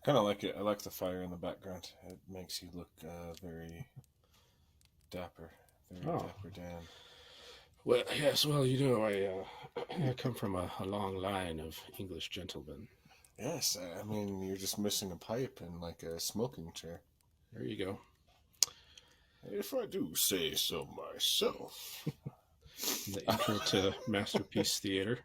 Kind of like it. I like the fire in the background. It makes you look very dapper, very Oh, dapper Dan. well, yes, well, I come from a long line of English gentlemen. Yes, I mean you're just missing a pipe and like a smoking chair. There you go. If I do say so myself. The intro to Masterpiece Theater.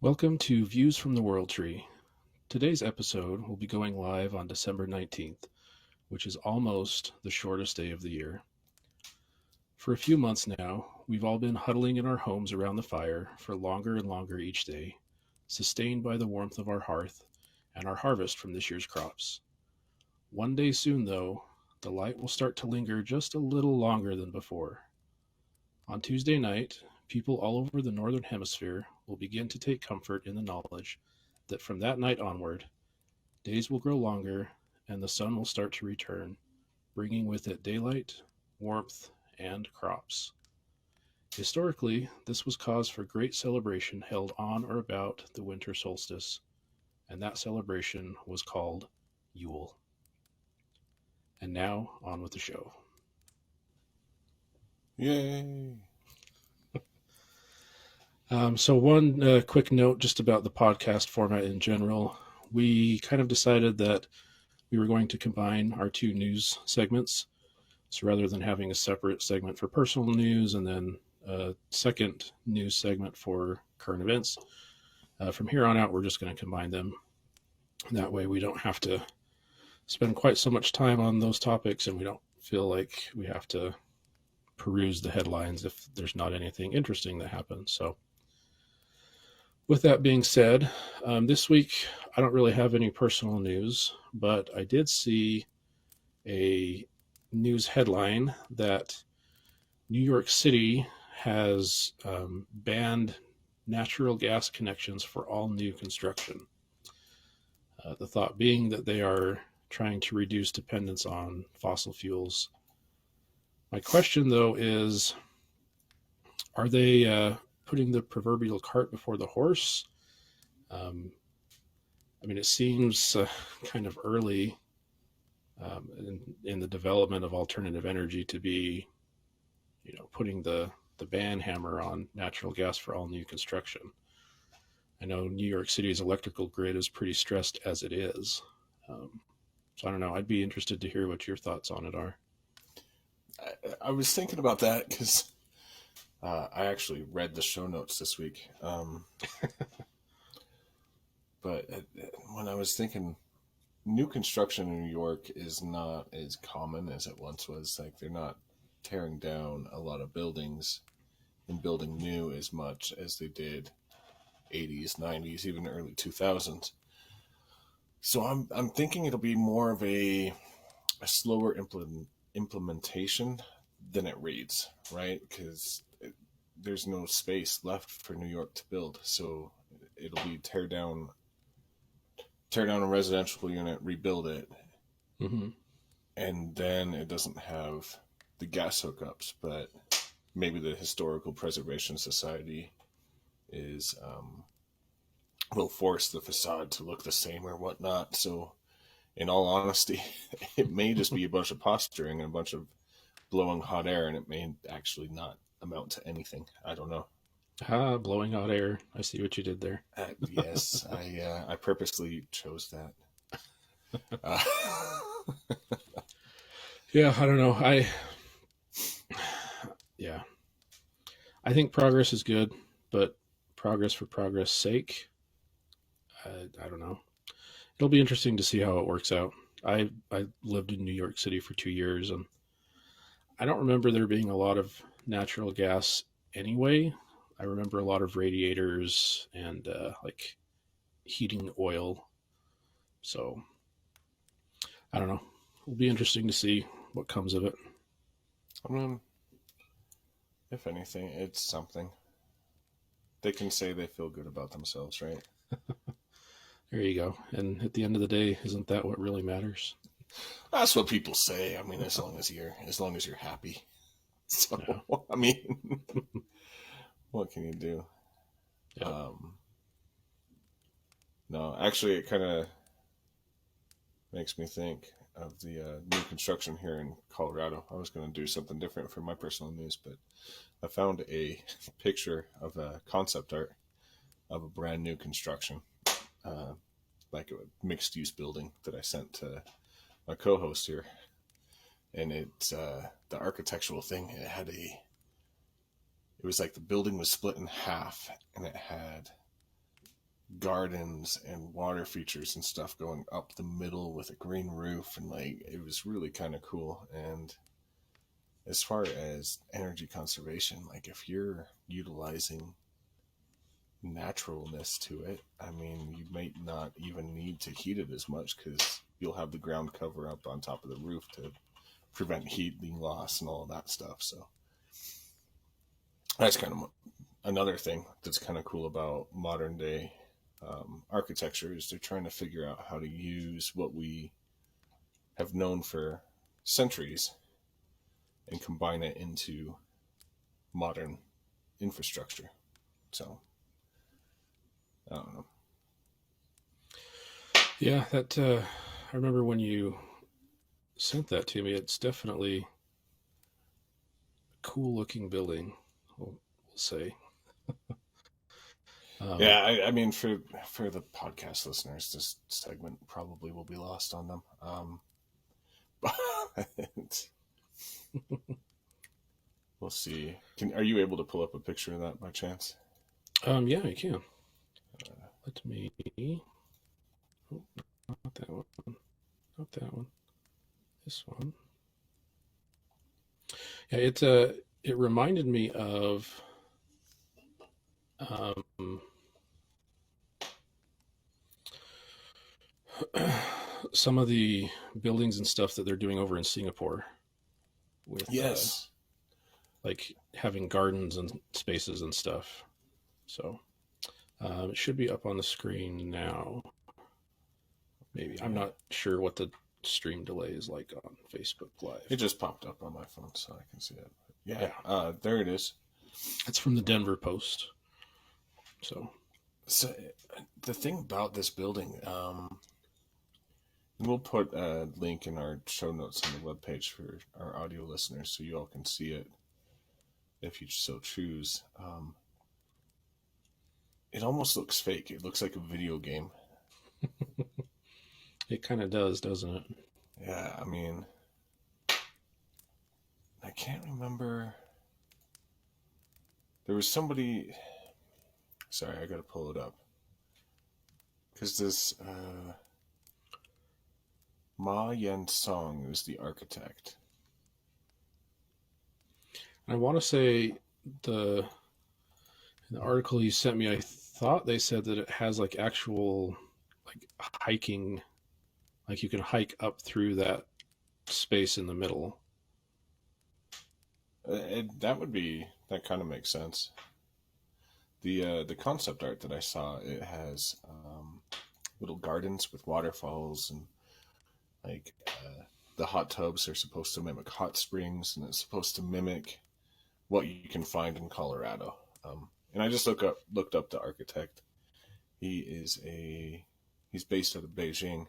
Welcome to Views from the World Tree. Today's episode will be going live on December 19th, which is almost the shortest day of the year. For a few months now, we've all been huddling in our homes around the fire for longer and longer each day, sustained by the warmth of our hearth and our harvest from this year's crops. One day soon, though, the light will start to linger just a little longer than before. On Tuesday night, people all over the northern hemisphere will begin to take comfort in the knowledge that from that night onward, days will grow longer and the sun will start to return, bringing with it daylight, warmth, and crops. Historically, this was cause for great celebration held on or about the winter solstice, and that celebration was called Yule. And now, on with the show. Yay! So one quick note just about the podcast format in general. We kind of decided that we were going to combine our two news segments. So rather than having a separate segment for personal news and then a second news segment for current events, from here on out, we're just going to combine them. That way we don't have to spend quite so much time on those topics and we don't feel like we have to peruse the headlines if there's not anything interesting that happens. So with that being said, this week I don't really have any personal news, but I did see a news headline that New York City has banned natural gas connections for all new construction. The thought being that they are trying to reduce dependence on fossil fuels. My question, though, is, are they putting the proverbial cart before the horse? I mean, it seems kind of early in the development of alternative energy to be, putting the ban hammer on natural gas for all new construction. I know New York City's electrical grid is pretty stressed as it is. So I don't know. I'd be interested to hear what your thoughts on it are. I was thinking about that because I actually read the show notes this week. But when I was thinking, new construction in New York is not as common as it once was. Like, they're not tearing down a lot of buildings and building new as much as they did 80s, 90s, even early 2000s. So I'm thinking it'll be more of a slower implementation than it reads, right? Because there's no space left for New York to build, so it'll be tear down a residential unit, rebuild it, Mm-hmm. and then it doesn't have the gas hookups, but maybe the Historical Preservation Society is will force the facade to look the same or whatnot. So, in all honesty, it may just be a bunch of posturing and a bunch of blowing hot air, and it may actually not amount to anything. I don't know. Blowing hot air. I see what you did there. Yes, I purposely chose that. Uh, Yeah, I don't know. I think progress is good, but progress for progress sake. I don't know. It'll be interesting to see how it works out. I lived in New York City for 2 years, and I don't remember there being a lot of natural gas anyway. I remember a lot of radiators and like heating oil. So I don't know. It'll be interesting to see what comes of it. I mean, if anything, it's something. They can say they feel good about themselves, right? There you go. And at the end of the day, isn't that what really matters? That's what people say. I mean, as long as you're happy. So, Yeah. I mean, what can you do? Yep. No, actually, it kind of makes me think of the new construction here in Colorado. I was going to do something different for my personal news, but I found a picture of a concept art of a brand new construction, like a mixed use building that I sent to my co-host here. And it's the architectural thing. It was like the building was split in half, and it had gardens and water features and stuff going up the middle with a green roof, and like it was really kind of cool. And as far as energy conservation, like if you're utilizing naturalness to it, I mean, you might not even need to heat it as much because you'll have the ground cover up on top of the roof to prevent heat being lost and all of that stuff. So that's kind of another thing that's kind of cool about modern day architecture is they're trying to figure out how to use what we have known for centuries and combine it into modern infrastructure. So I don't know. Yeah, that I remember when you sent that to me. It's definitely a cool looking building, we'll say. Yeah, I mean, for the podcast listeners, this segment probably will be lost on them. But we'll see. Are you able to pull up a picture of that by chance? Yeah, I can. Let me. Oh, not that one. Not that one. This one. Yeah, it reminded me of some of the buildings and stuff that they're doing over in Singapore with Yes. like having gardens and spaces and stuff. So it should be up on the screen now. Maybe. I'm not sure what the stream delay is like on Facebook Live. It just popped up on my phone so I can see it. Yeah. There it is. It's from the Denver Post. So the thing about this building, we'll put a link in our show notes on the webpage for our audio listeners so you all can see it if you so choose. It almost looks fake. It looks like a video game. It kind of does, doesn't it? Yeah, I mean, I can't remember. There was somebody. Sorry, I gotta pull it up. Because this Ma Yen Song is the architect. I want to say in the article you sent me, I thought they said that it has like actual like hiking, like you can hike up through that space in the middle. That kind of makes sense. The concept art that I saw, it has little gardens with waterfalls and like the hot tubs are supposed to mimic hot springs, and it's supposed to mimic what you can find in Colorado. And I just looked up the architect. He's based out of Beijing,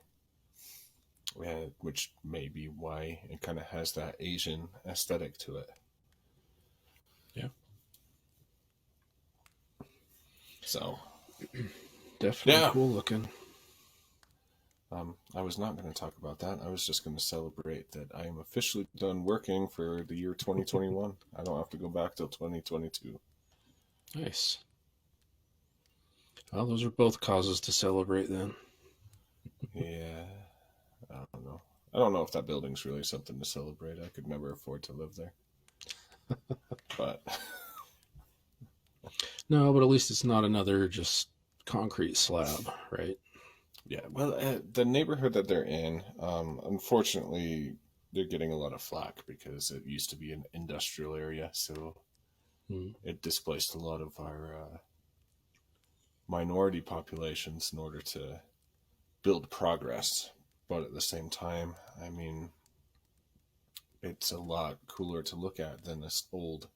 which may be why it kind of has that Asian aesthetic to it. Yeah. So definitely cool looking. I was not going to talk about that. I was just going to celebrate that I am officially done working for the year 2021. I don't have to go back till 2022. Nice. Well, those are both causes to celebrate then. Yeah, I don't know. I don't know if that building's really something to celebrate. I could never afford to live there. But No, but at least it's not another just concrete slab, right? yeah, well, the neighborhood that they're in, unfortunately, they're getting a lot of flack because it used to be an industrial area, so Mm. it displaced a lot of our minority populations in order to build progress. But at the same time, I mean, it's a lot cooler to look at than this old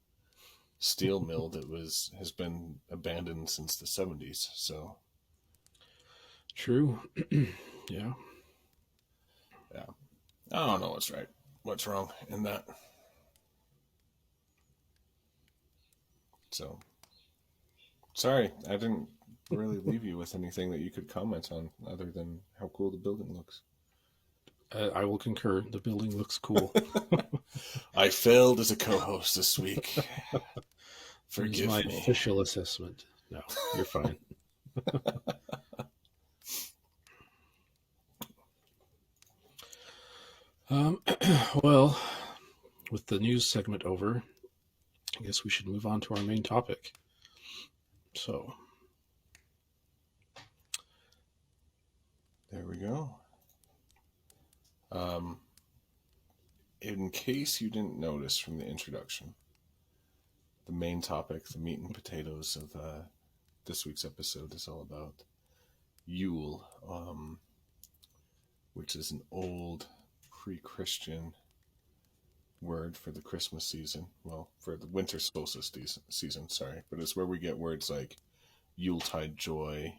steel mill that has been abandoned since the 70s. So True. Yeah. yeah, I don't know what's right, what's wrong in that. So sorry, I didn't really leave you with anything that you could comment on other than how cool the building looks. I will concur. The building looks cool. I failed as a co-host this week. Here's Forgive my me. official assessment. No, you're fine. Well, with the news segment over, I guess we should move on to our main topic. So, There we go. In case you didn't notice from the introduction, the main topic, the meat and potatoes of this week's episode, is all about Yule, which is an old pre-Christian word for the Christmas season. Well, for the winter solstice season, sorry. But it's where we get words like Yuletide joy.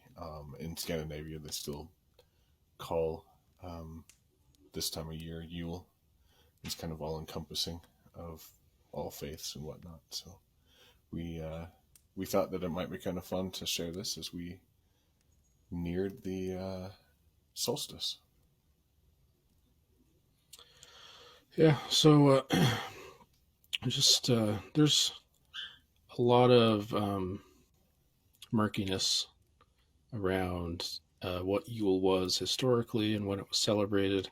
In Scandinavia, they still call this time of year Yule. It's kind of all-encompassing of all faiths and whatnot. So we thought that it might be kind of fun to share this as we neared the solstice. yeah, so just there's a lot of murkiness around what Yule was historically and when it was celebrated.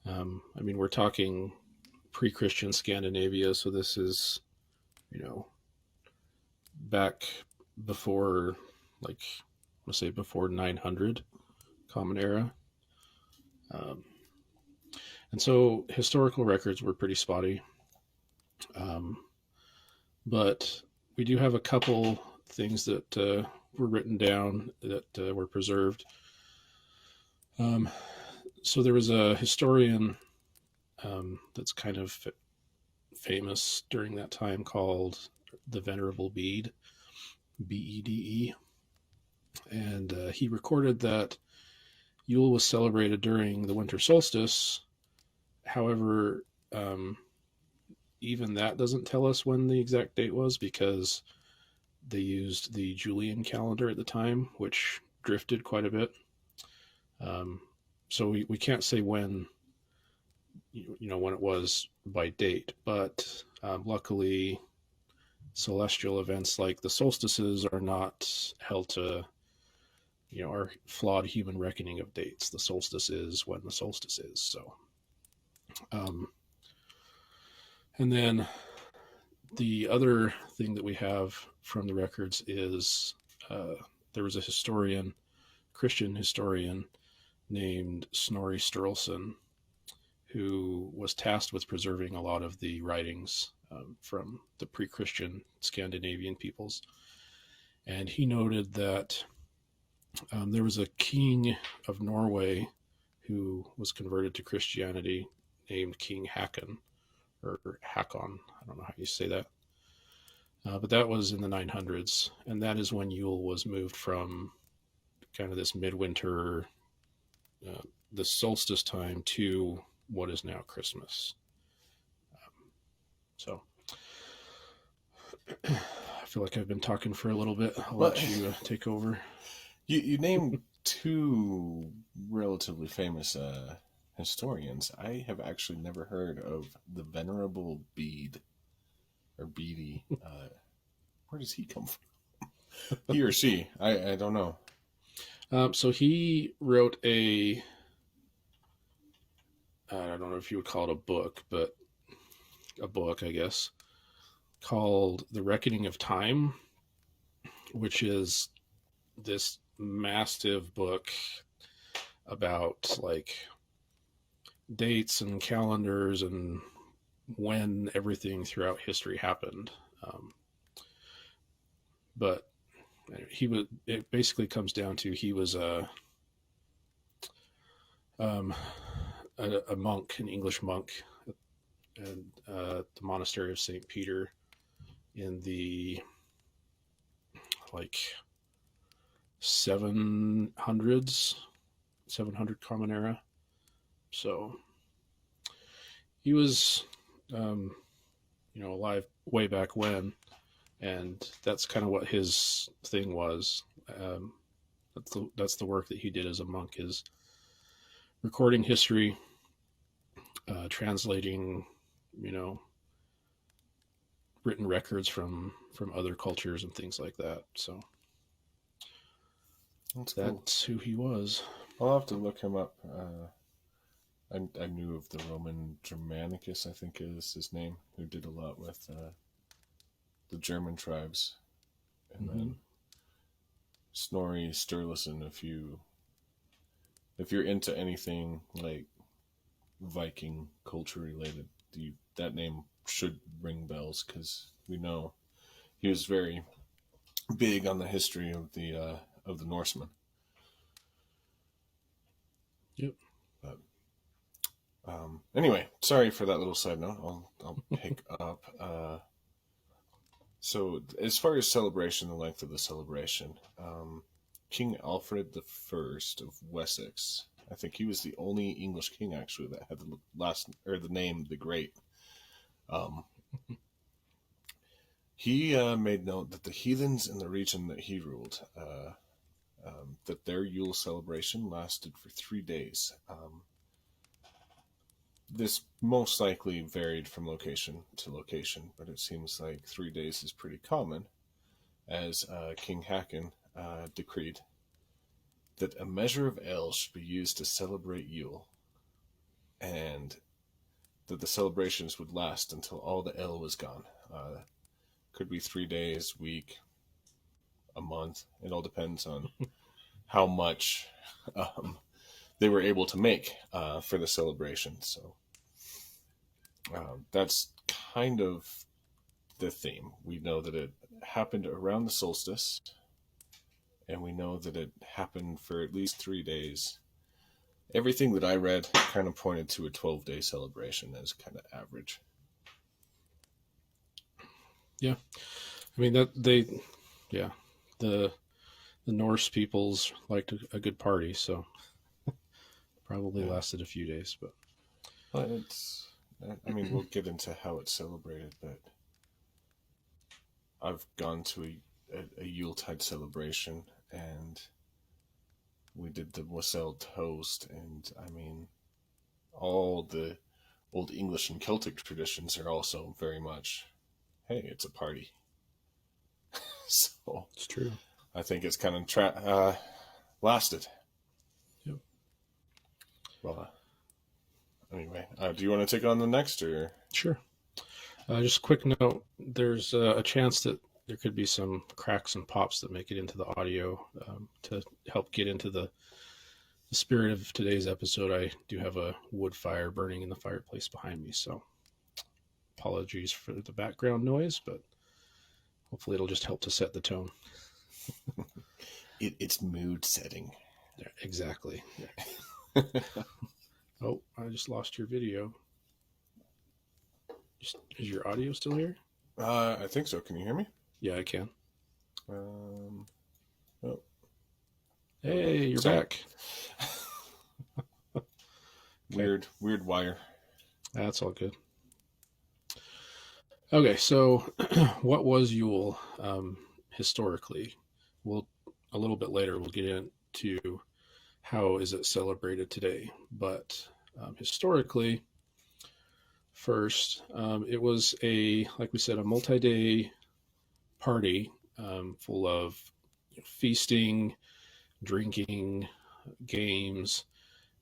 I mean, we're talking pre-Christian Scandinavia, so this is, back before, like, let's say before 900 Common Era. And so historical records were pretty spotty. But we do have a couple things that were written down that were preserved. So there was a historian that's kind of famous during that time called the Venerable Bede, Bede, and he recorded that Yule was celebrated during the winter solstice. However, even that doesn't tell us when the exact date was because they used the Julian calendar at the time, which drifted quite a bit. So we can't say when when it was by date, but luckily celestial events like the solstices are not held to our flawed human reckoning of dates. The solstice is when the solstice is. So and then the other thing that we have from the records is there was a Christian historian named Snorri Sturluson, who was tasked with preserving a lot of the writings from the pre-Christian Scandinavian peoples. And he noted that there was a king of Norway who was converted to Christianity named King Hakon, or Hakon. I don't know how you say that. But that was in the 900s. And that is when Yule was moved from kind of this midwinter, the solstice time to what is now Christmas. So I feel like I've been talking for a little bit. I'll let you take over. You named two relatively famous historians. I have actually never heard of the Venerable Bede or Bede. Where does he come from? He or she, I don't know. So he wrote I don't know if you would call it a book, but a book, I guess, called The Reckoning of Time, which is this massive book about like dates and calendars and when everything throughout history happened. But it basically comes down to he was a monk, an English monk, at the monastery of St. Peter in the like 700s, 700 Common Era. So he was, alive way back when, and that's kind of what his thing was. That's the work that he did as a monk, is recording history, translating, written records from other cultures and things like that. So that's cool. Who he was. I'll have to look him up. I knew of the Roman Germanicus, I think is his name, who did a lot with the German tribes. And then Snorri Sturluson, if you're into anything like Viking culture related, that name should ring bells, because we know he was very big on the history of the Norsemen. Yep. But anyway, sorry for that little side note. I'll pick up. So as far as celebration, the length of the celebration, King Alfred I of Wessex, I think he was the only English king actually that had the name the Great. He made note that the heathens in the region that he ruled, that their Yule celebration lasted for 3 days. This most likely varied from location to location, but it seems like 3 days is pretty common, as King Haakon decreed that a measure of ale should be used to celebrate Yule, and that the celebrations would last until all the ale was gone. Could be 3 days, week, a month. It all depends on how much they were able to make for the celebration. So that's kind of the theme. We know that it happened around the solstice, and we know that it happened for at least 3 days. Everything that I read kind of pointed to a 12-day celebration as kind of average. Yeah. I mean, the Norse peoples liked a good party, so probably lasted a few days. But we'll get into how it's celebrated, but I've gone to a Yuletide celebration, and we did the wassail toast, and all the old English and Celtic traditions are also very much, hey, it's a party. So it's true. I think it's kind of lasted. Yep. Well, anyway, do you want to take on the next, or? Sure. Just a quick note, there's a chance that there could be some cracks and pops that make it into the audio. To help get into the spirit of today's episode, I do have a wood fire burning in the fireplace behind me, so apologies for the background noise, but hopefully it'll just help to set the tone. It's mood setting. Yeah, exactly. Yeah. Oh, I just lost your video. Is your audio still here? I think so. Can you hear me? Yeah, I can. Oh. Hey, you're back. Okay. Weird wire. That's all good. Okay, so what was Yule historically? A little bit later we'll get into how is it celebrated today. But historically, first, it was like we said, a multi-day party full of feasting, drinking, games,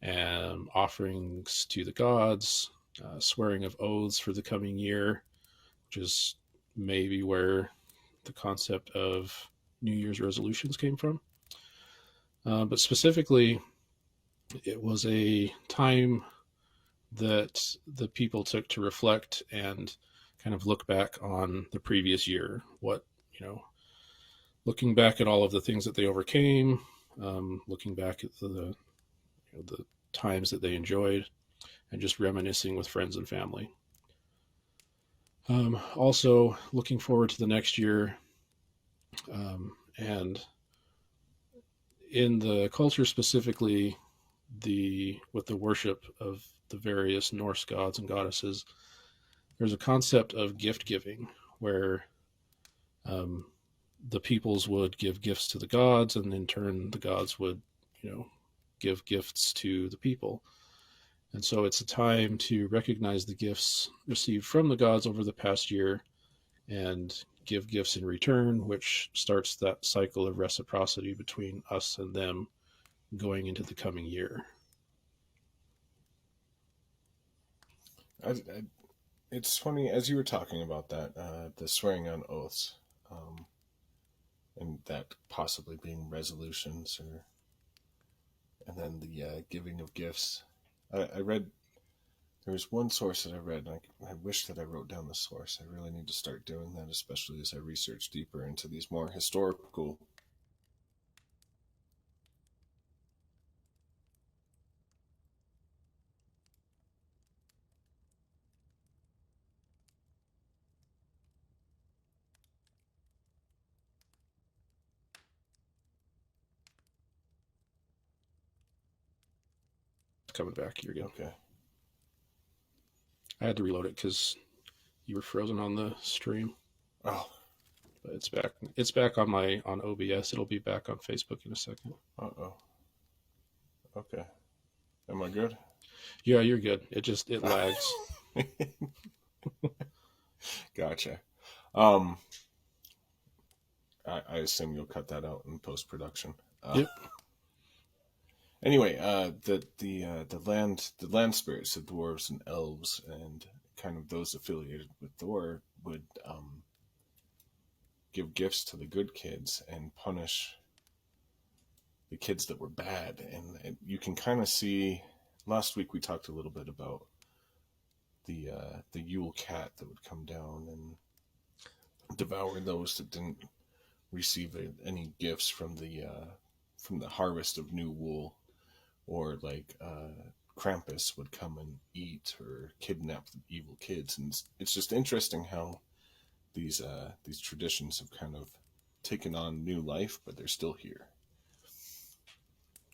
and offerings to the gods, swearing of oaths for the coming year, which is maybe where the concept of New Year's resolutions came from. But specifically, it was a time that the people took to reflect and kind of look back on the previous year. Looking back at all of the things that they overcame, looking back at the times that they enjoyed, and just reminiscing with friends and family. Also, looking forward to the next year, and in the culture specifically, with the worship of the various Norse gods and goddesses, there's a concept of gift giving where the peoples would give gifts to the gods, and in turn, the gods would, give gifts to the people. And so it's a time to recognize the gifts received from the gods over the past year and give gifts in return, which starts that cycle of reciprocity between us and them going into the coming year. It's funny, as you were talking about that, the swearing on oaths, and that possibly being resolutions, and then the giving of gifts. I read, there was one source that I read, and I wish that I wrote down the source. I really need to start doing that, especially as I research deeper into these more historical Coming back, you're good. Okay. I had to reload it because you were frozen on the stream. Oh. But it's back. It's back on OBS. It'll be back on Facebook in a second. Uh-oh. Okay. Am I good? Yeah, you're good. It lags. Gotcha. I assume you'll cut that out in post-production. Yep. Anyway, the land spirits, the dwarves and elves, and kind of those affiliated with Thor would give gifts to the good kids and punish the kids that were bad. And you can kind of see. Last week we talked a little bit about the Yule cat that would come down and devour those that didn't receive any gifts from the harvest of new wool, or like Krampus would come and eat or kidnap the evil kids. And it's just interesting how these traditions have kind of taken on new life, but they're still here.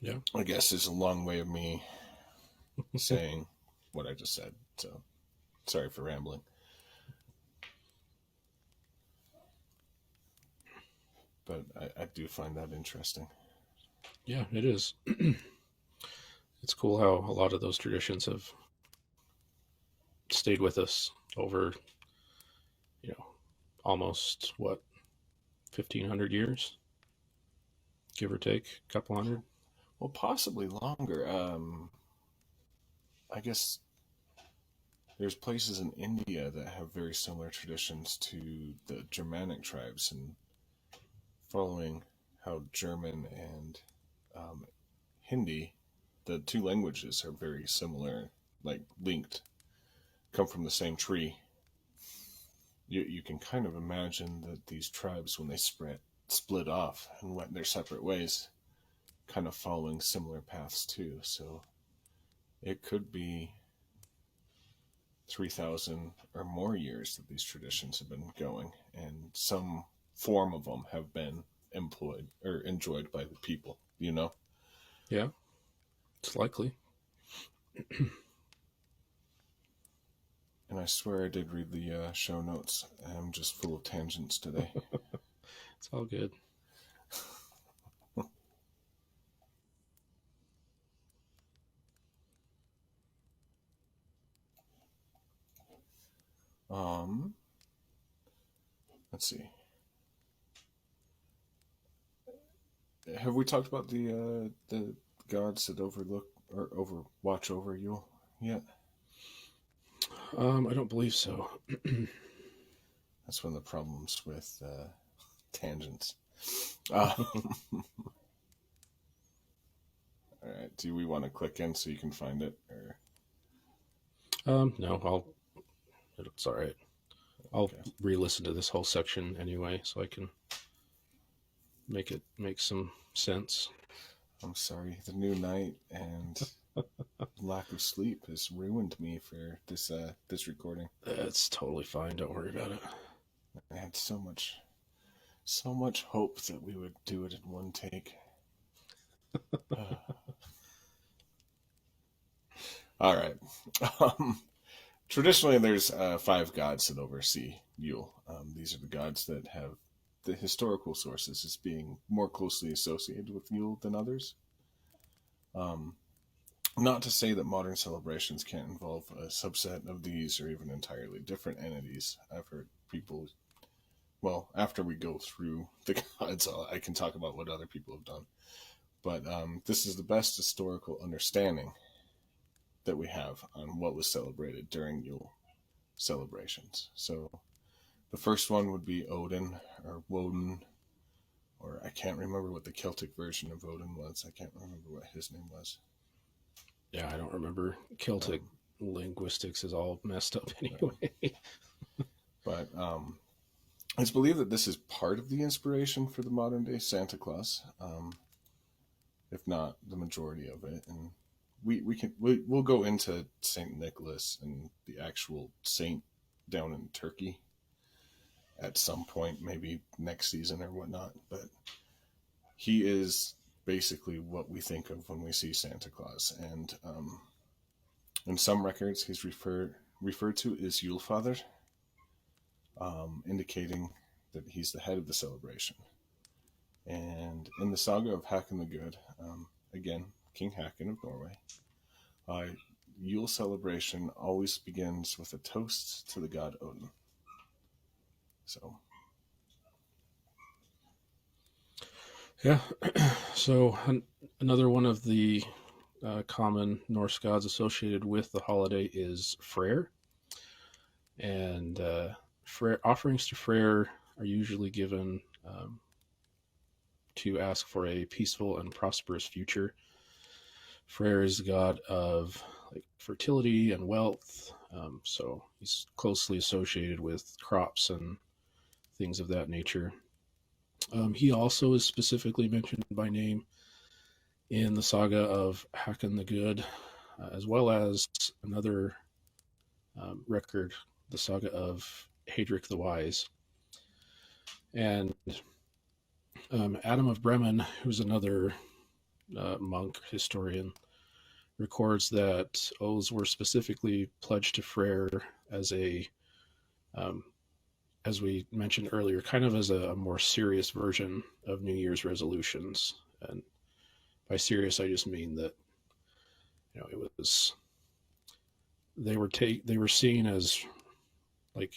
Yeah, I guess it's a long way of me saying what I just said. So sorry for rambling. But I do find that interesting. Yeah, it is. It's cool how a lot of those traditions have stayed with us over, almost 1,500 years, give or take, a couple hundred. Well, possibly longer. I guess there's places in India that have very similar traditions to the Germanic tribes, and following how German and Hindi, the two languages are very similar, like linked, come from the same tree. You can kind of imagine that these tribes, when they split off and went their separate ways, kind of following similar paths too. So it could be 3,000 or more years that these traditions have been going, and some form of them have been employed or enjoyed by the people, Yeah, it's likely. And I swear I did read the show notes. I'm just full of tangents today. It's all good. Let's see. have we talked about the gods that overlook or watch over Yule yet? I don't believe so. That's one of the problems with tangents. All right. Do we want to click in so you can find it, or No, it's all right. I'll okay. re-listen to this whole section anyway, so I can make some sense. I'm sorry. The new night and lack of sleep has ruined me for this recording. It's totally fine. Don't worry about it. I had so much hope that we would do it in one take. All right. Traditionally, there's 5 gods that oversee Yule. These are the gods that have the historical sources as being more closely associated with Yule than others. Not to say that modern celebrations can't involve a subset of these or even entirely different entities. I've heard people, well, after we go through the gods, I can talk about what other people have done. But this is the best historical understanding that we have on what was celebrated during Yule celebrations. So the first one would be Odin or Woden, or I can't remember what the Celtic version of Odin was. I can't remember what his name was. Yeah, I don't remember. Celtic linguistics is all messed up anyway. But it's believed that this is part of the inspiration for the modern day Santa Claus, if not the majority of it. And we'll go into Saint Nicholas and the actual saint down in Turkey at some point, maybe next season or whatnot. But he is basically what we think of when we see Santa Claus. And in some records, he's referred to as Yule Father, indicating that he's the head of the celebration. And in the saga of Hakon the Good, again, King Hakon of Norway, Yule celebration always begins with a toast to the god Odin. So, yeah. So another one of the common Norse gods associated with the holiday is Freyr, and offerings to Freyr are usually given to ask for a peaceful and prosperous future. Freyr is the god of fertility and wealth, so he's closely associated with crops and things of that nature. He also is specifically mentioned by name in the saga of Hakon the Good, as well as another record, the saga of Hadric the Wise. And Adam of Bremen, who's another monk historian, records that oaths were specifically pledged to Freyr as as we mentioned earlier, kind of as a more serious version of New Year's resolutions. And by serious, I just mean that it was they were seen as like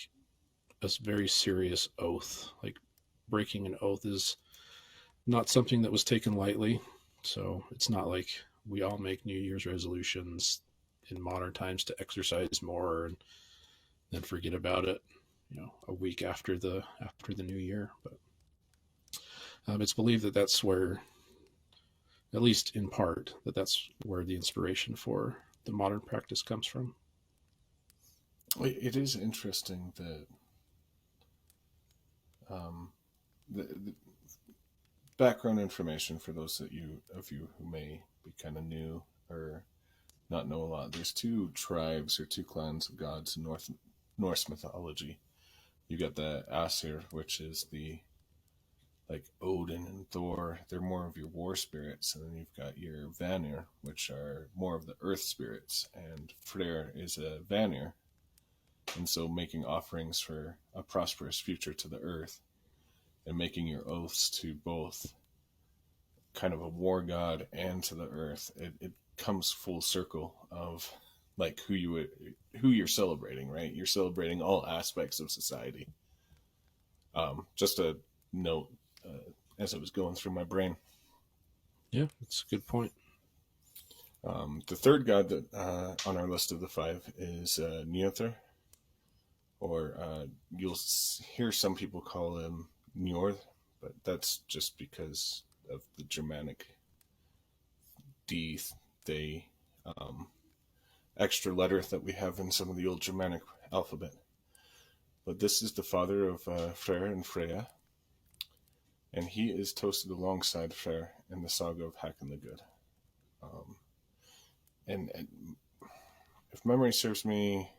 a very serious oath. Like breaking an oath is not something that was taken lightly. So it's not like we all make New Year's resolutions in modern times to exercise more and then forget about it, a week after the new year. But it's believed that that's where, at least in part, that's where the inspiration for the modern practice comes from. It is interesting that the background information for those of you who may be kind of new or not know a lot. There's 2 tribes or 2 clans of gods in Norse mythology. You got the Aesir, which is the Odin and Thor. They're more of your war spirits, and then you've got your Vanir, which are more of the earth spirits, and Freyr is a Vanir. And so making offerings for a prosperous future to the earth and making your oaths to both kind of a war god and to the earth, it comes full circle of who you're celebrating, right? You're celebrating all aspects of society. Just a note as it was going through my brain. Yeah, that's a good point. The third god that on our list of the five is Nianter, or you'll hear some people call him Njord, but that's just because of the Germanic D, they extra letter that we have in some of the old Germanic alphabet. But this is the father of Freyr and Freya, and he is toasted alongside Freyr in the saga of Hakon the Good. Um, and if memory serves me,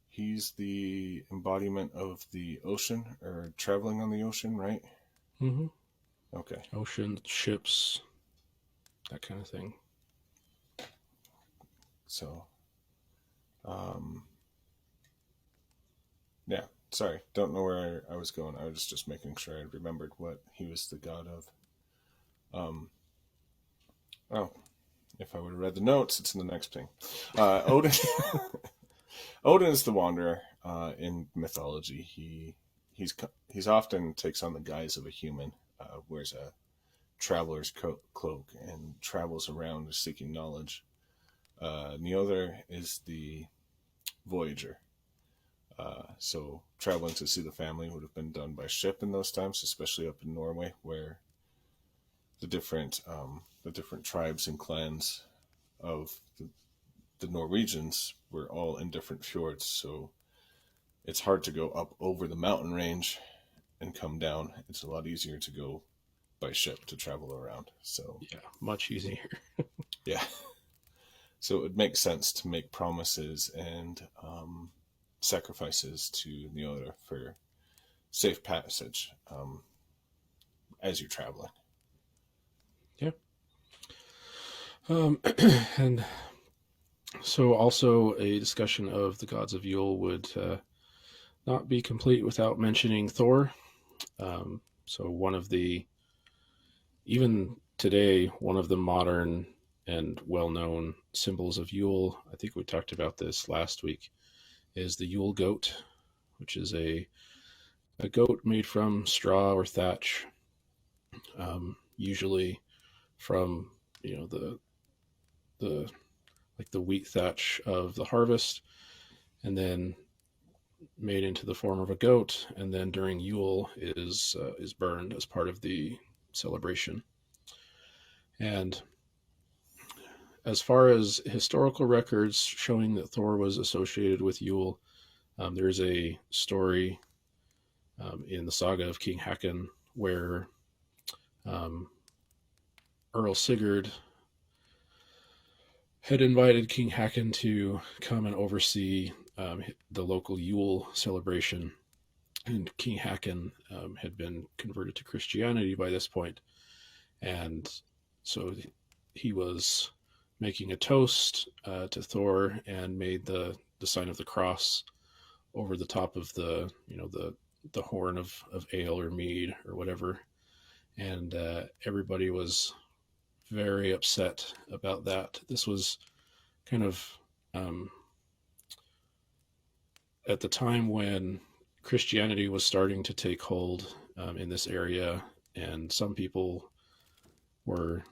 he's the embodiment of the ocean, or traveling on the ocean, right? Mm-hmm. Okay. Ocean, ships, that kind of thing. So, yeah, sorry, don't know where I was going. I was just making sure I remembered what he was the god of. Oh, if I would have read the notes, it's in the next thing. Odin. Odin is the wanderer in mythology. He's often takes on the guise of a human, wears a traveler's cloak, and travels around seeking knowledge. Njothr is the voyager. So traveling to see the family would have been done by ship in those times, especially up in Norway, where the different tribes and clans of the Norwegians were all in different fjords. So it's hard to go up over the mountain range and come down. It's a lot easier to go by ship to travel around. So yeah, much easier. yeah, so it makes sense to make promises and sacrifices to Njothr for safe passage as you're traveling. Yeah. And so also a discussion of the gods of Yule would not be complete without mentioning Thor. So one of the, even today, one of the modern and well-known symbols of Yule, I think we talked about this last week, is the Yule Goat, which is a goat made from straw or thatch, usually from the like the wheat thatch of the harvest, and then made into the form of a goat, and then during Yule is burned as part of the celebration. And as far as historical records showing that Thor was associated with Yule, there is a story in the saga of King Hakon where um, Earl Sigurd had invited King Hakon to come and oversee the local Yule celebration. And King Hakon had been converted to Christianity by this point, and so he was making a toast to Thor and made the sign of the cross over the top of the horn of ale or mead or whatever, and everybody was very upset about that. This was kind of at the time when Christianity was starting to take hold in this area, and some people were,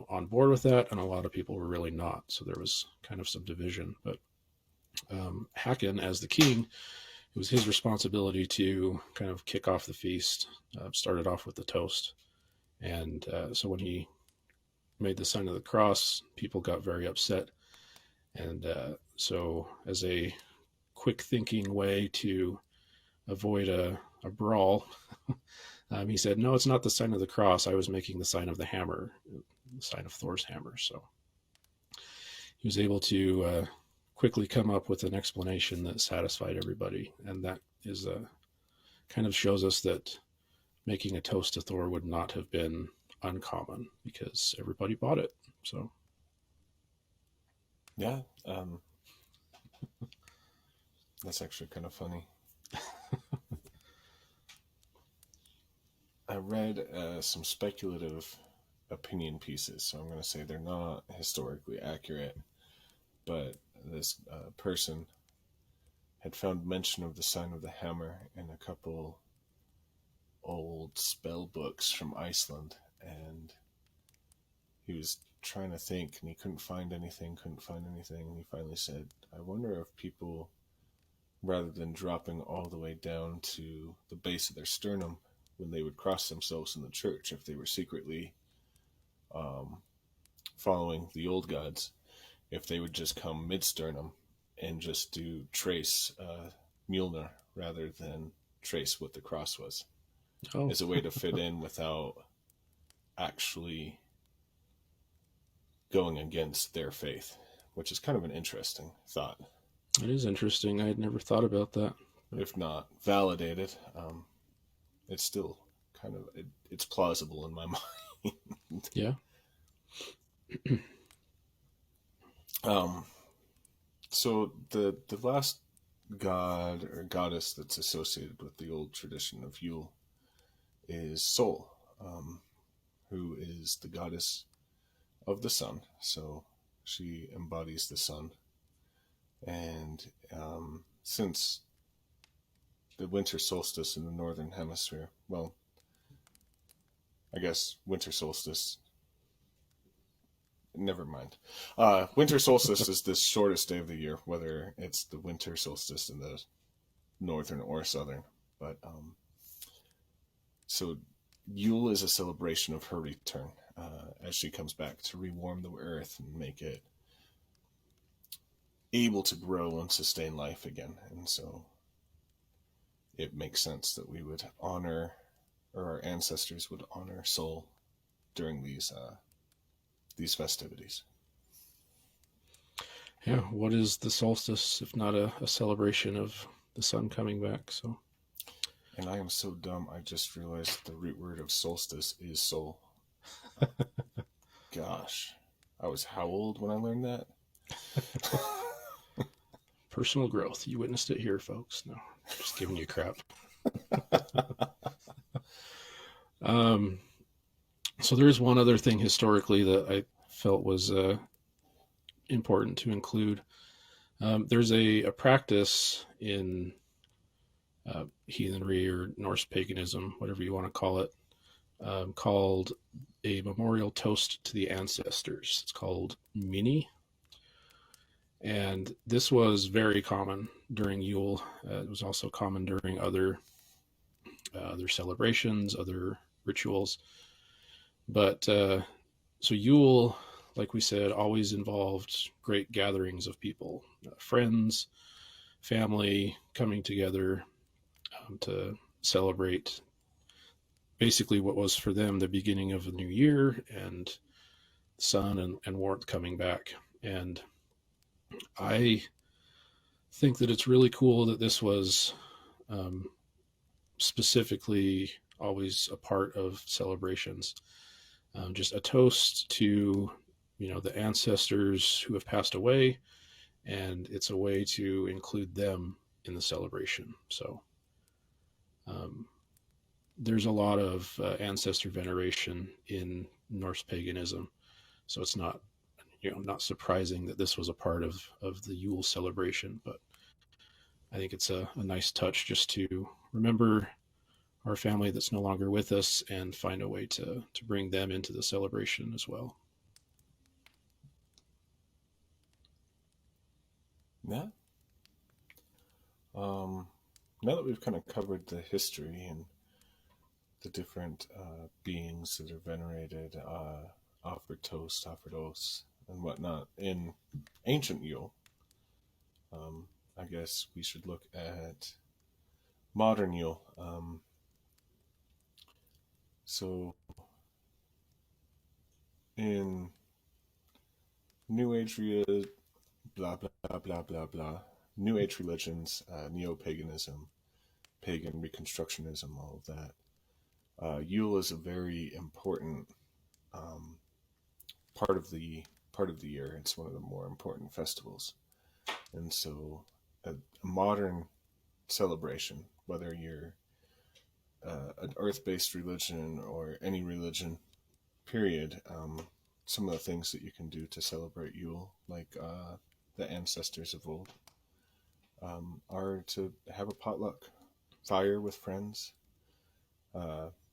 on board with that, and a lot of people were really not. So there was kind of some division. But Hakon, as the king, it was his responsibility to kind of kick off the feast. Started off with the toast, and so when he made the sign of the cross, people got very upset, and so as a quick thinking way to avoid a brawl, he said, "No, it's not the sign of the cross. I was making the sign of the hammer, the sign of Thor's hammer." So he was able to quickly come up with an explanation that satisfied everybody, and that is kind of shows us that making a toast to Thor would not have been uncommon because everybody bought it. So Yeah, that's actually kind of funny. I read some speculative opinion pieces, so I'm going to say they're not historically accurate, but this person had found mention of the sign of the hammer in a couple old spell books from Iceland, and he was trying to think and he couldn't find anything. And he finally said, I wonder if people, rather than dropping all the way down to the base of their sternum when they would cross themselves in the church, if they were secretly following the old gods, if they would just come mid-sternum and just do trace Mjolnir rather than trace what the cross was, as a way to fit in without actually going against their faith, which is kind of an interesting thought. It is interesting. I had never thought about that. If not validated, it's still kind of, it's plausible in my mind. Yeah. So the last god or goddess that's associated with the old tradition of Yule is Sol, who is the goddess of the sun. So she embodies the sun. And since the winter solstice in the northern hemisphere, well, I guess winter solstice, never mind. Winter solstice is the shortest day of the year, whether it's the winter solstice in the northern or southern. But so Yule is a celebration of her return as she comes back to rewarm the earth and make it able to grow and sustain life again. And so it makes sense that we would honor, or our ancestors would honor Sol during these festivities. Yeah, what is the solstice if not a celebration of the sun coming back? So, and I am so dumb, I just realized the root word of solstice is soul. Gosh, I was how old when I learned that? Personal growth. You witnessed it here, folks. No, just giving you crap. So there's one other thing historically that I felt was important to include. There's a practice in heathenry or Norse paganism, whatever you want to call it, called a memorial toast to the ancestors. It's called Mini. And this was very common during Yule. It was also common during other celebrations, other rituals. But so Yule, like we said, always involved great gatherings of people, friends, family coming together to celebrate basically what was for them the beginning of a new year and sun and warmth coming back. And I think that it's really cool that this was specifically always a part of celebrations. Just a toast to, the ancestors who have passed away, and it's a way to include them in the celebration. So there's a lot of ancestor veneration in Norse paganism. So it's not, not surprising that this was a part of the Yule celebration, but I think it's a nice touch just to remember our family that's no longer with us and find a way to bring them into the celebration as well. Yeah. Now that we've kind of covered the history and the different beings that are venerated, offered toast, offered oaths, and whatnot in ancient Yule, I guess we should look at modern Yule. So in New Age blah blah blah blah blah, New Age religions, neo-paganism, pagan reconstructionism, all of that. Yule is a very important part of the year. It's one of the more important festivals, and so a modern celebration, whether you're an earth-based religion or any religion, period. Some of the things that you can do to celebrate Yule, like the ancestors of old, are to have a potluck, fire with friends,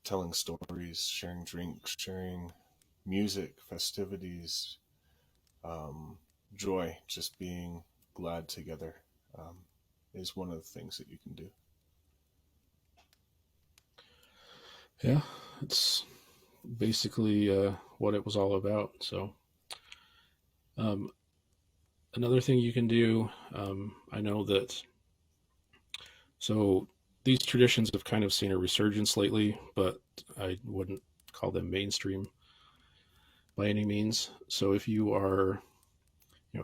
telling stories, sharing drinks, sharing music, festivities, joy, just being glad together, is one of the things that you can do. Yeah, it's basically what it was all about. So another thing you can do, I know that, so these traditions have kind of seen a resurgence lately, but I wouldn't call them mainstream by any means. So if you are,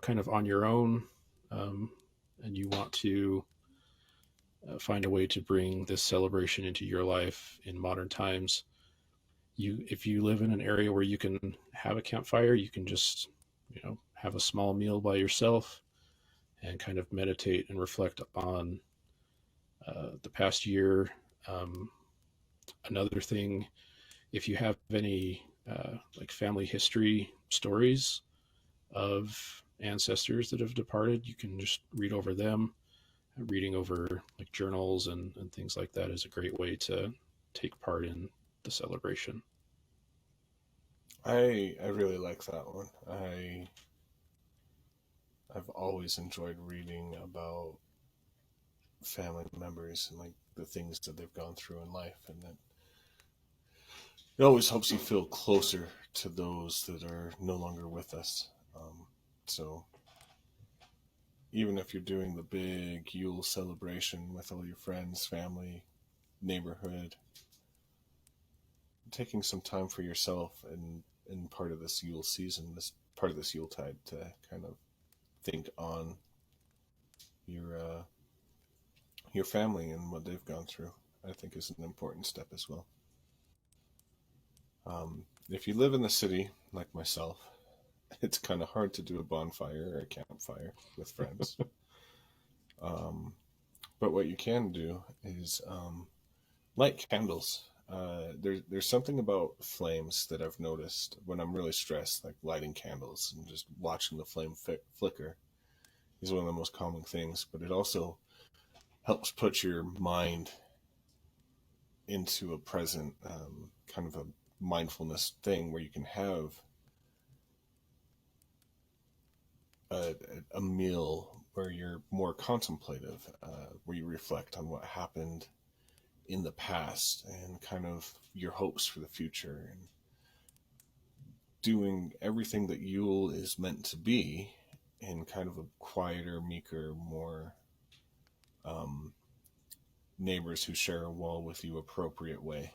kind of on your own, and you want to find a way to bring this celebration into your life in modern times, if you live in an area where you can have a campfire, you can just, have a small meal by yourself and kind of meditate and reflect on the past year. Another thing, if you have any like family history stories of ancestors that have departed, you can just read over them. Reading over like journals and things like that is a great way to take part in the celebration. I really like that one. I've always enjoyed reading about family members and like the things that they've gone through in life, and that it always helps you feel closer to those that are no longer with us. So even if you're doing the big Yule celebration with all your friends, family, neighborhood, taking some time for yourself and in part of this Yule season, this part of this Yule tide, to kind of think on your family and what they've gone through, I think is an important step as well. If you live in the city like myself, it's kind of hard to do a bonfire or a campfire with friends. But what you can do is light candles. There's something about flames that I've noticed when I'm really stressed, like lighting candles and just watching the flame flicker is one of the most calming things. But it also helps put your mind into a present, kind of a mindfulness thing where you can have a meal where you're more contemplative, where you reflect on what happened in the past and kind of your hopes for the future, and doing everything that Yule is meant to be in kind of a quieter, meeker, more neighbors who share a wall with you appropriate way.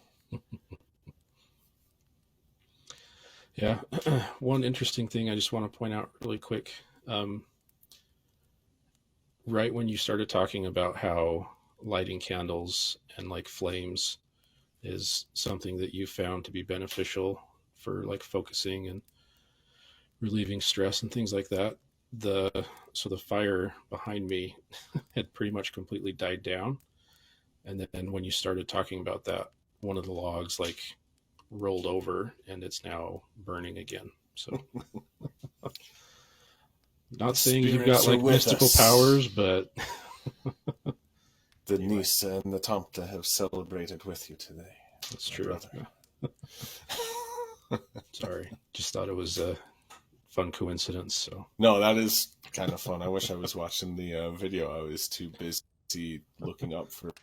Yeah. One interesting thing I just want to point out really quick. Right when you started talking about how lighting candles and like flames is something that you found to be beneficial for like focusing and relieving stress and things like that, the fire behind me had pretty much completely died down. And then when you started talking about that, one of the logs like rolled over and it's now burning again. So not saying you've got like mystical powers, but the niece and the tante have celebrated with you today. That's true. Sorry, just thought it was a fun coincidence. So no, that is kind of fun. I wish I was watching the video. I was too busy looking up for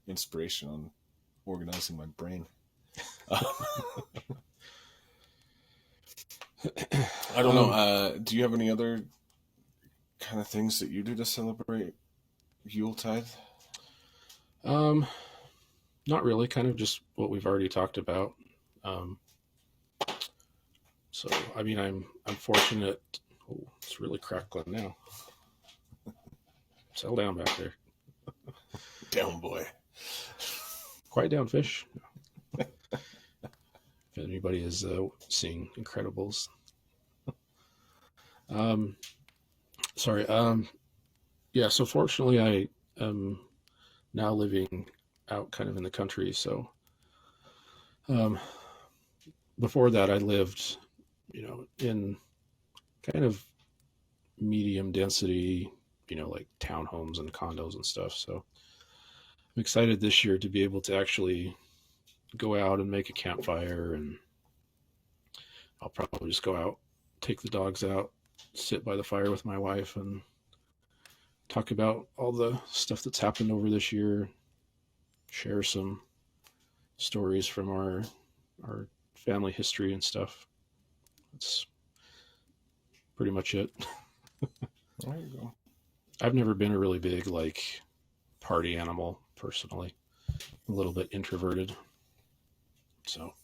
inspiration on organizing my brain. I don't know. Do you have any other kind of things that you do to celebrate Yuletide? Not really. Kind of just what we've already talked about. So I mean, I'm fortunate. Oh, it's really crackling now. Settle down back there. Down, boy. Quiet down, fish. If anybody is seeing Incredibles. Sorry. Yeah, so fortunately I am now living out kind of in the country. So before that I lived, in kind of medium density, like townhomes and condos and stuff. So I'm excited this year to be able to actually go out and make a campfire, and I'll probably just go out, take the dogs out, sit by the fire with my wife, and talk about all the stuff that's happened over this year, share some stories from our family history and stuff. That's pretty much it. There you go. I've never been a really big like party animal personally. A little bit introverted. So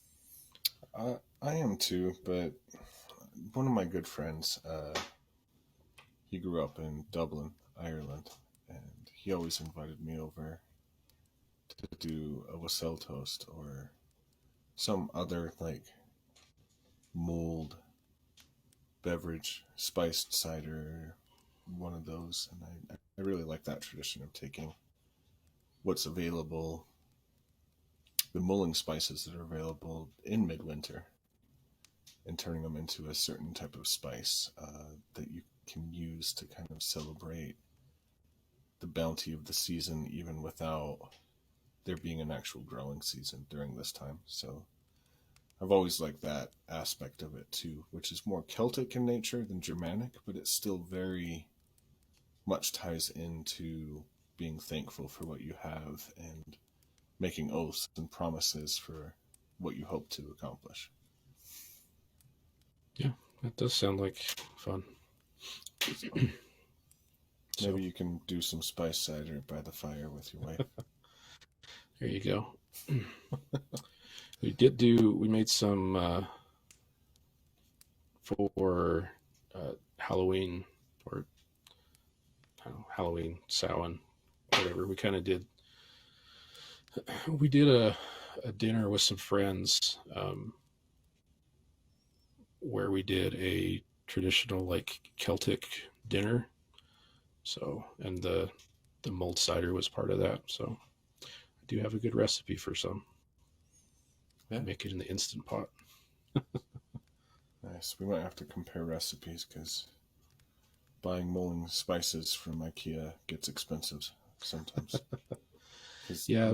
I am too, but one of my good friends, he grew up in Dublin, Ireland, and he always invited me over to do a wassail toast or some other like mulled beverage, spiced cider, one of those. And I really like that tradition of taking what's available, the mulling spices that are available in midwinter, and turning them into a certain type of spice that you can use to kind of celebrate the bounty of the season, even without there being an actual growing season during this time. So I've always liked that aspect of it too, which is more Celtic in nature than Germanic, but it still very much ties into being thankful for what you have and making oaths and promises for what you hope to accomplish. Yeah, that does sound like fun. Maybe you can do some spice cider by the fire with your wife. There you go. We made some for Halloween, or I don't know, Halloween Samhain, whatever. We did a dinner with some friends where we did a traditional like Celtic dinner. So, and the mulled cider was part of that. So I do have a good recipe for some. Yeah. Make it in the Instant Pot. Nice. We might have to compare recipes because buying mulling spices from IKEA gets expensive sometimes. Yeah.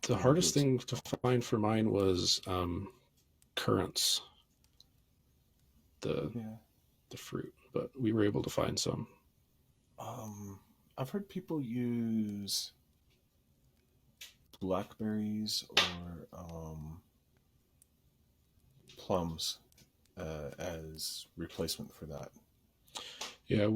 The hardest thing to find for mine was currants, the fruit, but we were able to find some. I've heard people use blackberries or plums as replacement for that. Yeah,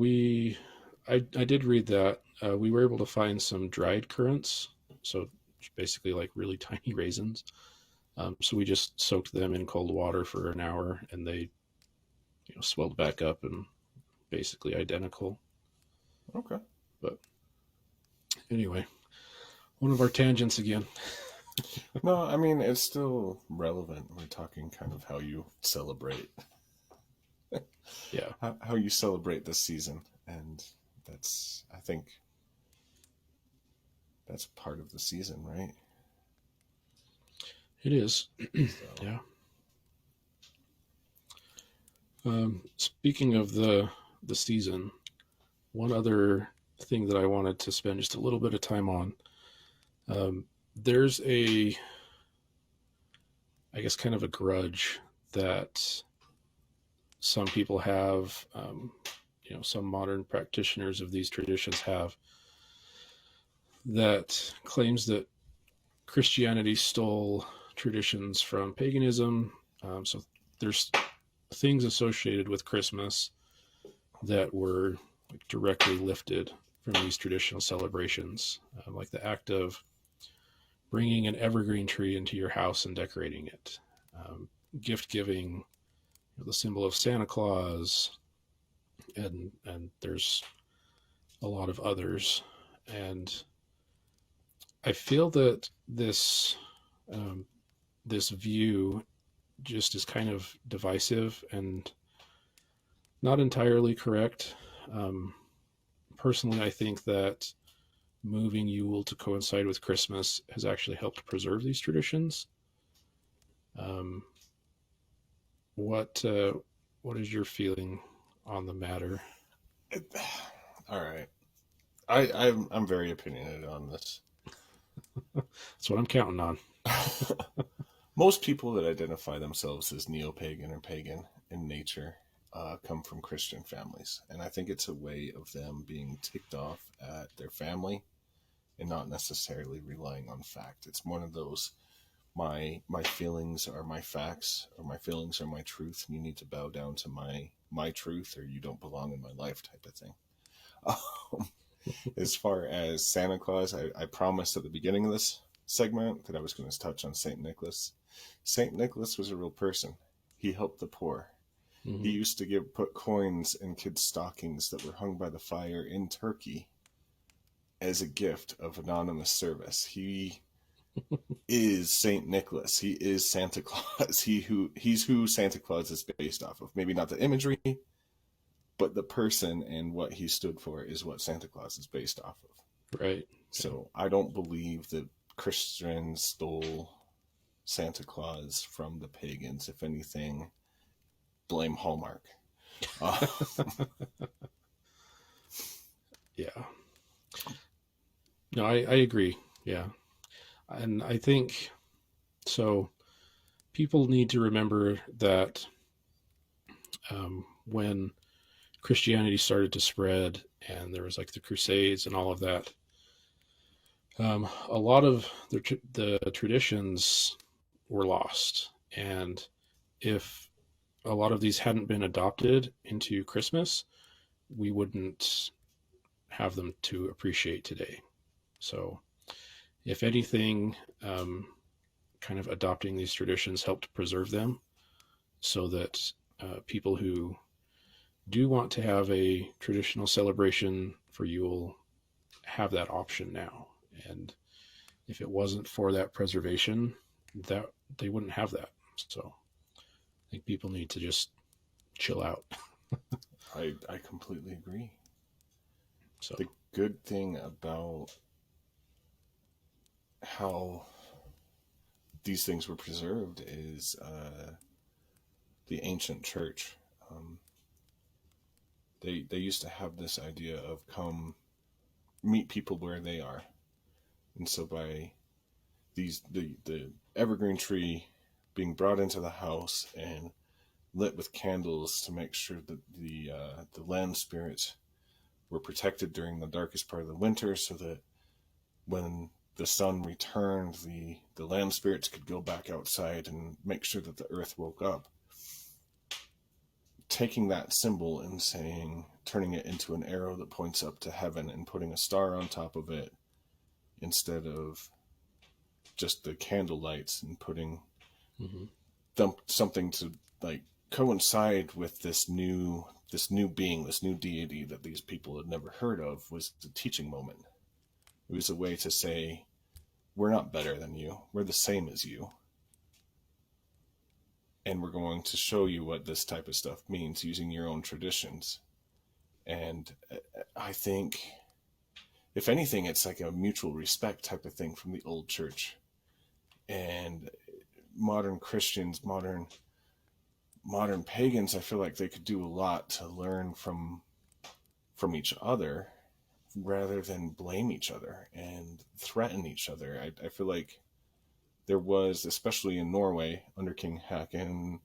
I did read that. We were able to find some dried currants, so basically like really tiny raisins. So we just soaked them in cold water for an hour, and they, swelled back up and basically identical. Okay. But anyway, one of our tangents again. No, I mean, it's still relevant. We're talking kind of how you celebrate. Yeah. How you celebrate this season. And I think that's part of the season, right? It is. Yeah. Speaking of the season, one other thing that I wanted to spend just a little bit of time on. There's I guess, kind of a grudge that some people have, some modern practitioners of these traditions have, that claims that Christianity stole traditions from paganism. So there's things associated with Christmas that were like directly lifted from these traditional celebrations, like the act of bringing an evergreen tree into your house and decorating it, gift giving, the symbol of Santa Claus, and there's a lot of others. And I feel that this view just is kind of divisive and not entirely correct. Personally, I think that moving Yule to coincide with Christmas has actually helped preserve these traditions. What is your feeling on the matter? All right. I'm very opinionated on this. That's what I'm counting on. most people that identify themselves as neo-pagan or pagan in nature come from Christian families. And I think it's a way of them being ticked off at their family and not necessarily relying on fact. It's one of those, my feelings are my facts, or my feelings are my truth, and you need to bow down to my truth, or you don't belong in my life type of thing. As far as Santa Claus, I promised at the beginning of this segment that I was going to touch on St. Nicholas. St. Nicholas was a real person. He helped the poor. Mm-hmm. He used to put coins in kids' stockings that were hung by the fire in Turkey as a gift of anonymous service. He is St. Nicholas. He is Santa Claus. He's who Santa Claus is based off of. Maybe not the imagery, but the person and what he stood for is what Santa Claus is based off of. Right. So I don't believe that Christians stole Santa Claus from the pagans. If anything, blame Hallmark. Yeah. No, I agree. Yeah. And I think, so people need to remember that when Christianity started to spread and there was like the Crusades and all of that, a lot of the traditions were lost. And if a lot of these hadn't been adopted into Christmas, we wouldn't have them to appreciate today. So if anything, kind of adopting these traditions helped preserve them so that people who do want to have a traditional celebration for Yule have that option now. And if it wasn't for that preservation, that they wouldn't have that. So I think people need to just chill out. I completely agree. So the good thing about how these things were preserved is the ancient church. They used to have this idea of come meet people where they are, and so by the evergreen tree being brought into the house and lit with candles to make sure that the land spirits were protected during the darkest part of the winter, so that when the sun returned, the land spirits could go back outside and make sure that the earth woke up. Taking that symbol and turning it into an arrow that points up to heaven and putting a star on top of it instead of just the candle lights, and putting something to like coincide with this new being, this new deity that these people had never heard of, was the teaching moment. It was a way to say, we're not better than you. We're the same as you. And we're going to show you what this type of stuff means using your own traditions. And I think, if anything, it's like a mutual respect type of thing from the old church. And modern Christians, modern pagans, I feel like they could do a lot to learn from each other, rather than blame each other and threaten each other. I feel like there was, especially in Norway under King Haakon,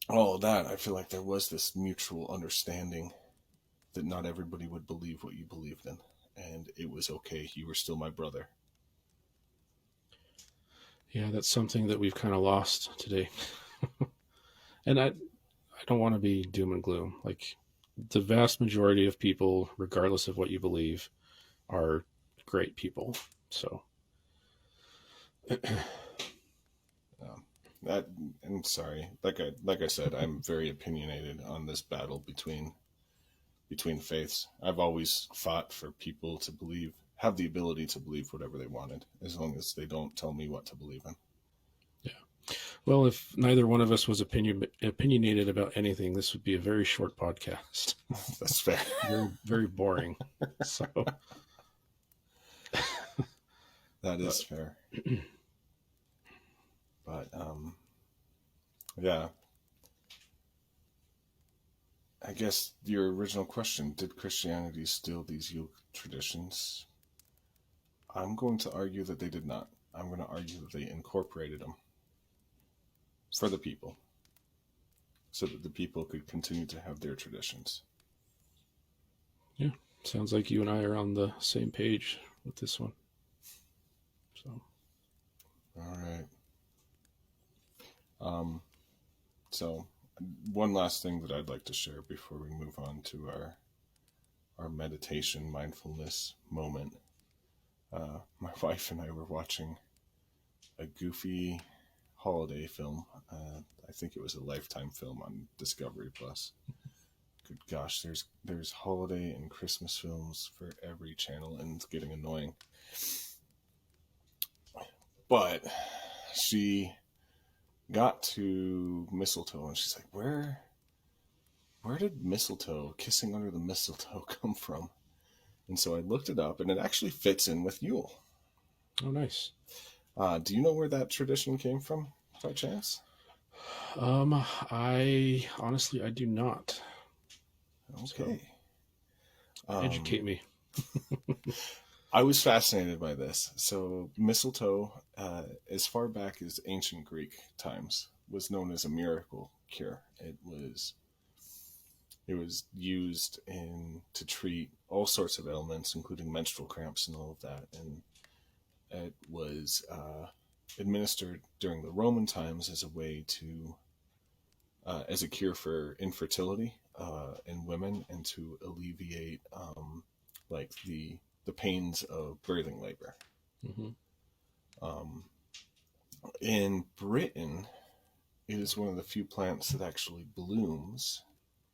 all of that, I feel like there was this mutual understanding that not everybody would believe what you believed in, and it was okay. You were still my brother. Yeah, that's something that we've kind of lost today. And I don't want to be doom and gloom. Like, the vast majority of people, regardless of what you believe, are great people. So that, and sorry, like I said, I'm very opinionated on this battle between faiths. I've always fought for people to have the ability to believe whatever they wanted, as long as they don't tell me what to believe in. Yeah. Well, if neither one of us was opinionated about anything, this would be a very short podcast. That's fair. Very, very boring. So that is fair. But yeah. I guess your original question, did Christianity steal these Yule traditions? I'm going to argue that they did not. I'm going to argue that they incorporated them. for the people, so that the people could continue to have their traditions. Yeah, sounds like you and I are on the same page with this one. So, all right. So one last thing that I'd like to share before we move on to our meditation mindfulness moment. My wife and I were watching a goofy holiday film. I think it was a Lifetime film on Discovery Plus. Good gosh, there's holiday and Christmas films for every channel, and it's getting annoying. But she got to mistletoe, and she's like, where did mistletoe, kissing under the mistletoe, come from? And so I looked it up, and it actually fits in with Yule. oh, nice. Do you know where that tradition came from, by chance? I honestly, I do not. Okay. So, educate me. I was fascinated by this. So mistletoe, as far back as ancient Greek times, was known as a miracle cure. It was used to treat all sorts of ailments, including menstrual cramps and all of that. And it was administered during the Roman times as a way to, as a cure for infertility in women, and to alleviate like the pains of birthing labor. Mm-hmm. In Britain, it is one of the few plants that actually blooms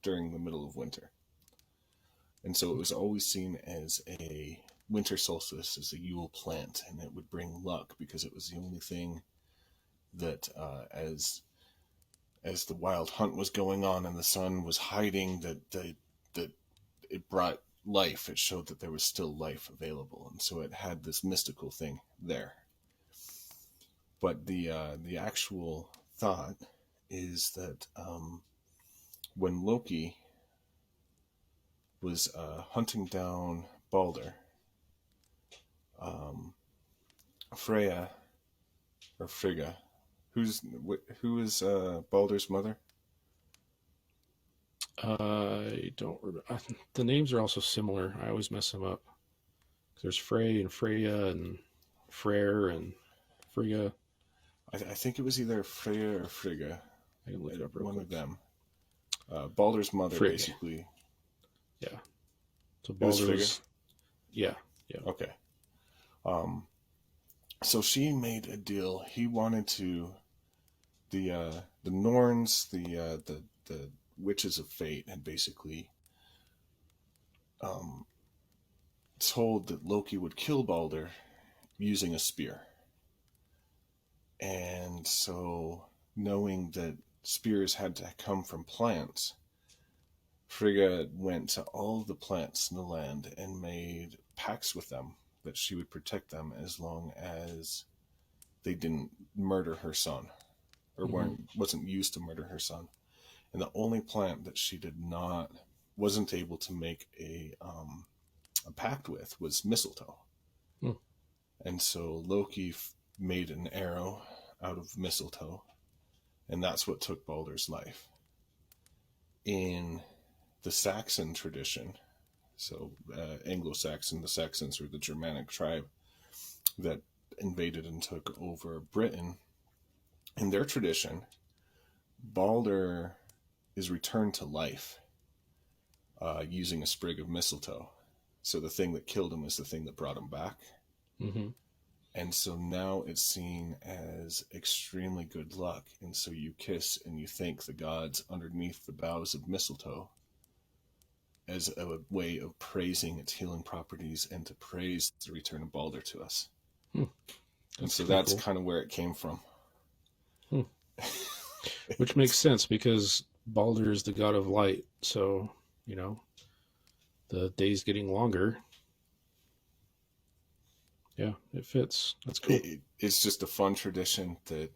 during the middle of winter. And so it was always seen as a winter solstice, as a Yule plant, and it would bring luck because it was the only thing that, as the wild hunt was going on and the sun was hiding, that it brought life. It showed that there was still life available, and so it had this mystical thing there. But the actual thought is that when Loki was hunting down Balder, Freyr, or Frigga, who is Balder's mother? I don't remember. The names are also similar. I always mess them up. There's Frey and Freya and Freyr and Frigga. I think it was either Freyr or Frigga. I can look it up real one quick. of them. Balder's mother, Frigg. basically. Yeah. So It was Balder's. Frigga? Yeah. Okay. So she made a deal. He wanted to. The Norns, the witches of fate, had basically told that Loki would kill Balder using a spear. And so, knowing that spears had to come from plants, Frigga went to all the plants in the land and made pacts with them that she would protect them as long as they didn't murder her son, or wasn't used to murder her son. And the only plant that she wasn't able to make a pact with was mistletoe. And so Loki made an arrow out of mistletoe, and that's what took Balder's life. In the Saxon tradition, so Anglo-Saxon, the Saxons were the Germanic tribe that invaded and took over Britain. In their tradition, Balder is returned to life using a sprig of mistletoe. So the thing that killed him is the thing that brought him back. Mm-hmm. And so now it's seen as extremely good luck. And so you kiss and you thank the gods underneath the boughs of mistletoe as a way of praising its healing properties and to praise the return of Balder to us. And so that's cool. Kind of where it came from. Which makes sense because Balder is the god of light. So, the day's getting longer. Yeah, it fits. That's cool. It's just a fun tradition that,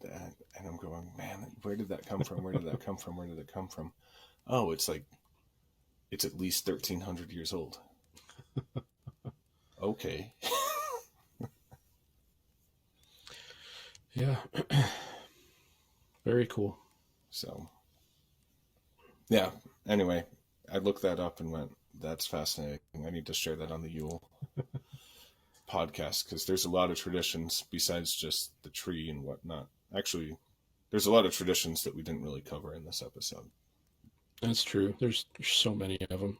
and I'm going, man, where did that come from? Where did that come from? Where did it come from? Oh, it's at least 1,300 years old. Okay. Yeah. Very cool. So, yeah. Anyway, I looked that up and went, "That's fascinating. I need to share that on the Yule podcast," because there's a lot of traditions besides just the tree and whatnot. Actually, there's a lot of traditions that we didn't really cover in this episode. That's true. There's so many of them.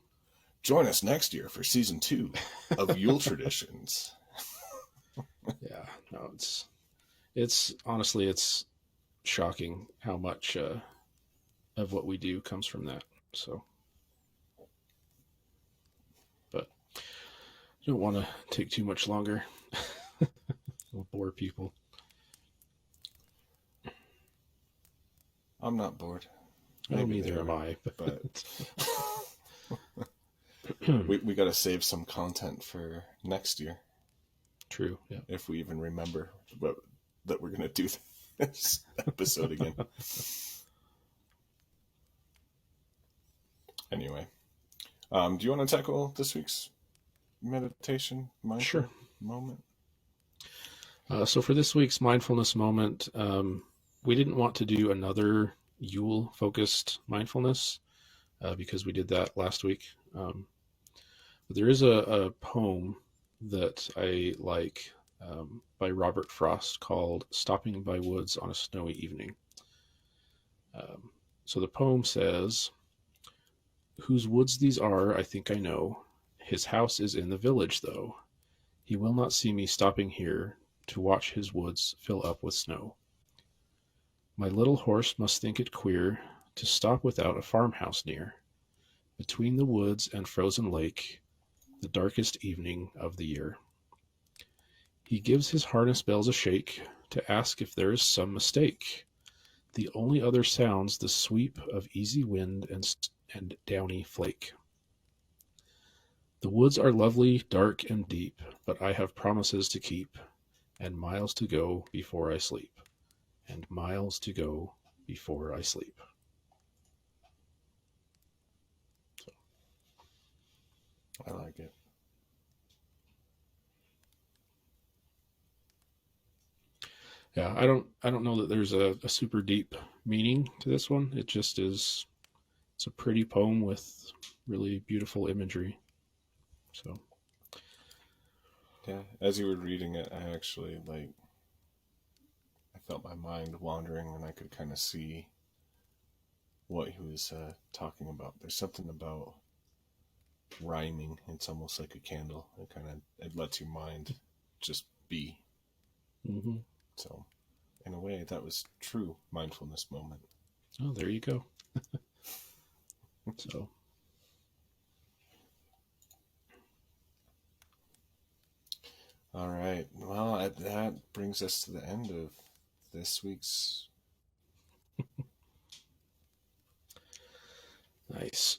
Join us next year for season 2 of Yule Traditions. Yeah, no, it's honestly, it's shocking how much of what we do comes from that. So, but I don't want to take too much longer. We'll bore people. I'm not bored. Well, neither am I. But we got to save some content for next year. True. Yeah. If we even remember that we're going to do this episode again. Anyway, do you want to tackle this week's meditation mindful moment? So for this week's mindfulness moment, we didn't want to do another Yule-focused mindfulness because we did that last week. But there is a poem that I like by Robert Frost called "Stopping by Woods on a Snowy Evening." So the poem says, "Whose woods these are, I think I know. His house is in the village, though. He will not see me stopping here to watch his woods fill up with snow. My little horse must think it queer to stop without a farmhouse near, between the woods and frozen lake, the darkest evening of the year. He gives his harness bells a shake to ask if there is some mistake. The only other sounds the sweep of easy wind and downy flake. The woods are lovely, dark, and deep, but I have promises to keep, and miles to go before I sleep, and miles to go before I sleep." So. I like it. Yeah, I don't know that there's a super deep meaning to this one. It just is. It's a pretty poem with really beautiful imagery. So. Yeah, as you were reading it, I actually I felt my mind wandering, and I could kind of see what he was talking about. There's something about rhyming. It's almost like a candle. It lets your mind just be. Mm-hmm. So, in a way, that was true mindfulness moment. Oh, there you go. So. All right. Well, that brings us to the end of this week's. Nice.